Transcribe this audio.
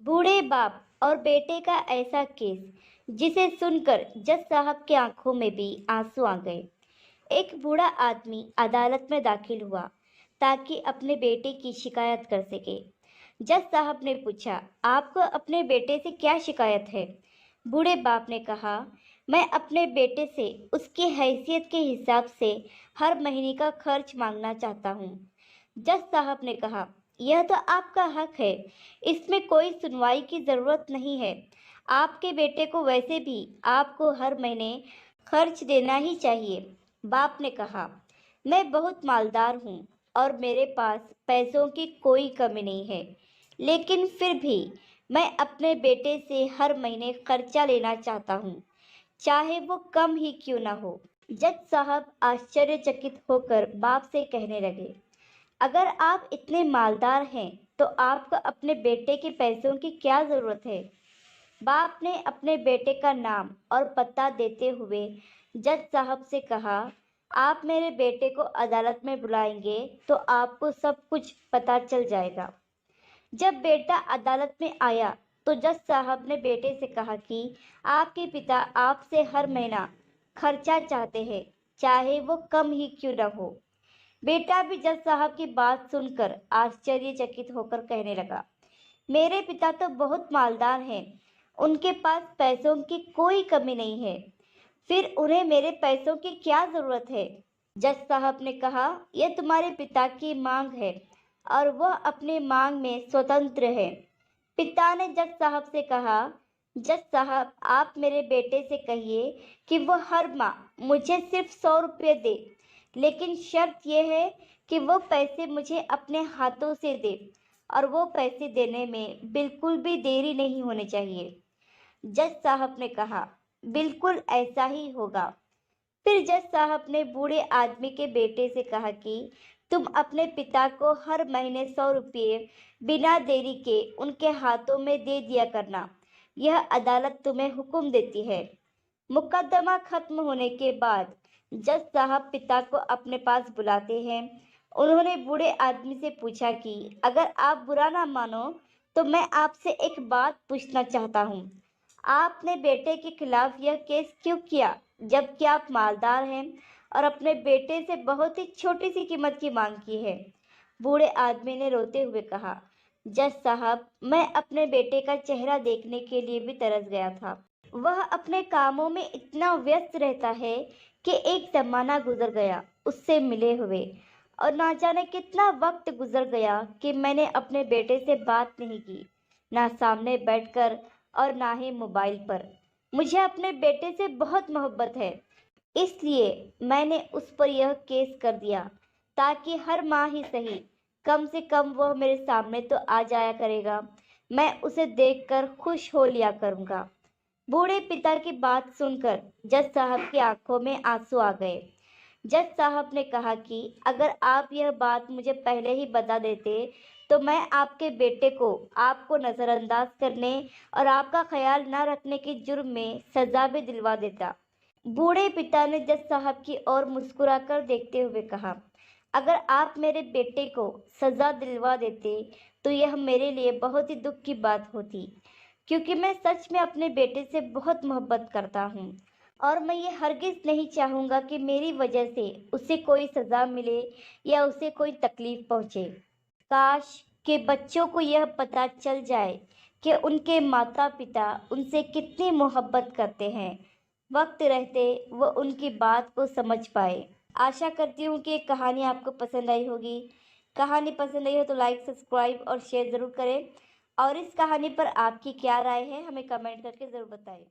बूढ़े बाप और बेटे का ऐसा केस जिसे सुनकर जज साहब की आंखों में भी आंसू आ गए। एक बूढ़ा आदमी अदालत में दाखिल हुआ ताकि अपने बेटे की शिकायत कर सके। जज साहब ने पूछा, आपको अपने बेटे से क्या शिकायत है? बूढ़े बाप ने कहा, मैं अपने बेटे से उसकी हैसियत के हिसाब से हर महीने का खर्च मांगना चाहता हूँ। जज साहब ने कहा, यह तो आपका हक है, इसमें कोई सुनवाई की ज़रूरत नहीं है। आपके बेटे को वैसे भी आपको हर महीने खर्च देना ही चाहिए। बाप ने कहा, मैं बहुत मालदार हूँ और मेरे पास पैसों की कोई कमी नहीं है, लेकिन फिर भी मैं अपने बेटे से हर महीने खर्चा लेना चाहता हूँ, चाहे वो कम ही क्यों ना हो। जज साहब आश्चर्यचकित होकर बाप से कहने लगे, अगर आप इतने मालदार हैं तो आपको अपने बेटे के पैसों की क्या ज़रूरत है? बाप ने अपने बेटे का नाम और पता देते हुए जज साहब से कहा, आप मेरे बेटे को अदालत में बुलाएंगे तो आपको सब कुछ पता चल जाएगा। जब बेटा अदालत में आया तो जज साहब ने बेटे से कहा कि आपके पिता आपसे हर महीना खर्चा चाहते हैं, चाहे वो कम ही क्यों न हो। बेटा भी जज साहब की बात सुनकर आश्चर्यचकित होकर कहने लगा, मेरे पिता तो बहुत मालदार हैं, उनके पास पैसों की कोई कमी नहीं है, फिर उन्हें मेरे पैसों की क्या ज़रूरत है? जज साहब ने कहा, यह तुम्हारे पिता की मांग है और वह अपनी मांग में स्वतंत्र है। पिता ने जज साहब से कहा, जज साहब आप मेरे बेटे से कहिए कि वो हर माह मुझे सिर्फ 100 रुपये दे, लेकिन शर्त यह है कि वो पैसे मुझे अपने हाथों से दे और वो पैसे देने में बिल्कुल भी देरी नहीं होनी चाहिए। जज साहब ने कहा, बिल्कुल ऐसा ही होगा। फिर जज साहब ने बूढ़े आदमी के बेटे से कहा कि तुम अपने पिता को हर महीने 100 रुपये बिना देरी के उनके हाथों में दे दिया करना। यह अदालत तुम्हें हुक्म देती है। मुकदमा खत्म होने के बाद जज साहब पिता को अपने पास बुलाते हैं। उन्होंने बूढ़े आदमी से पूछा कि अगर आप बुरा ना मानो तो मैं आपसे एक बात पूछना चाहता हूँ। आपने बेटे के खिलाफ यह केस क्यों किया, जबकि आप मालदार हैं और अपने बेटे से बहुत ही छोटी सी कीमत की मांग की है? बूढ़े आदमी ने रोते हुए कहा, जज साहब, मैं अपने बेटे का चेहरा देखने के लिए भी तरस गया था। वह अपने कामों में इतना व्यस्त रहता है कि एक जमाना गुजर गया उससे मिले हुए, और ना जाने कितना वक्त गुजर गया कि मैंने अपने बेटे से बात नहीं की, ना सामने बैठकर और ना ही मोबाइल पर। मुझे अपने बेटे से बहुत मोहब्बत है, इसलिए मैंने उस पर यह केस कर दिया ताकि हर माह ही सही, कम से कम वह मेरे सामने तो आ जाया करेगा, मैं उसे देखकर खुश हो लिया करूँगा। बूढ़े पिता की बात सुनकर जज साहब की आंखों में आंसू आ गए। जज साहब ने कहा कि अगर आप यह बात मुझे पहले ही बता देते तो मैं आपके बेटे को आपको नज़रअंदाज करने और आपका ख्याल न रखने के जुर्म में सजा भी दिलवा देता। बूढ़े पिता ने जज साहब की ओर मुस्कुराकर देखते हुए कहा, अगर आप मेरे बेटे को सजा दिलवा देते तो यह मेरे लिए बहुत ही दुख की बात होती, क्योंकि मैं सच में अपने बेटे से बहुत मोहब्बत करता हूँ और मैं ये हरगिज़ नहीं चाहूँगा कि मेरी वजह से उसे कोई सज़ा मिले या उसे कोई तकलीफ़ पहुँचे। काश कि बच्चों को यह पता चल जाए कि उनके माता-पिता उनसे कितनी मोहब्बत करते हैं। वक्त रहते वो उनकी बात को समझ पाए। आशा करती हूँ कि ये कहानी आपको पसंद आई होगी। कहानी पसंद आई हो तो लाइक, सब्सक्राइब और शेयर ज़रूर करें और इस कहानी पर आपकी क्या राय है हमें कमेंट करके ज़रूर बताएं।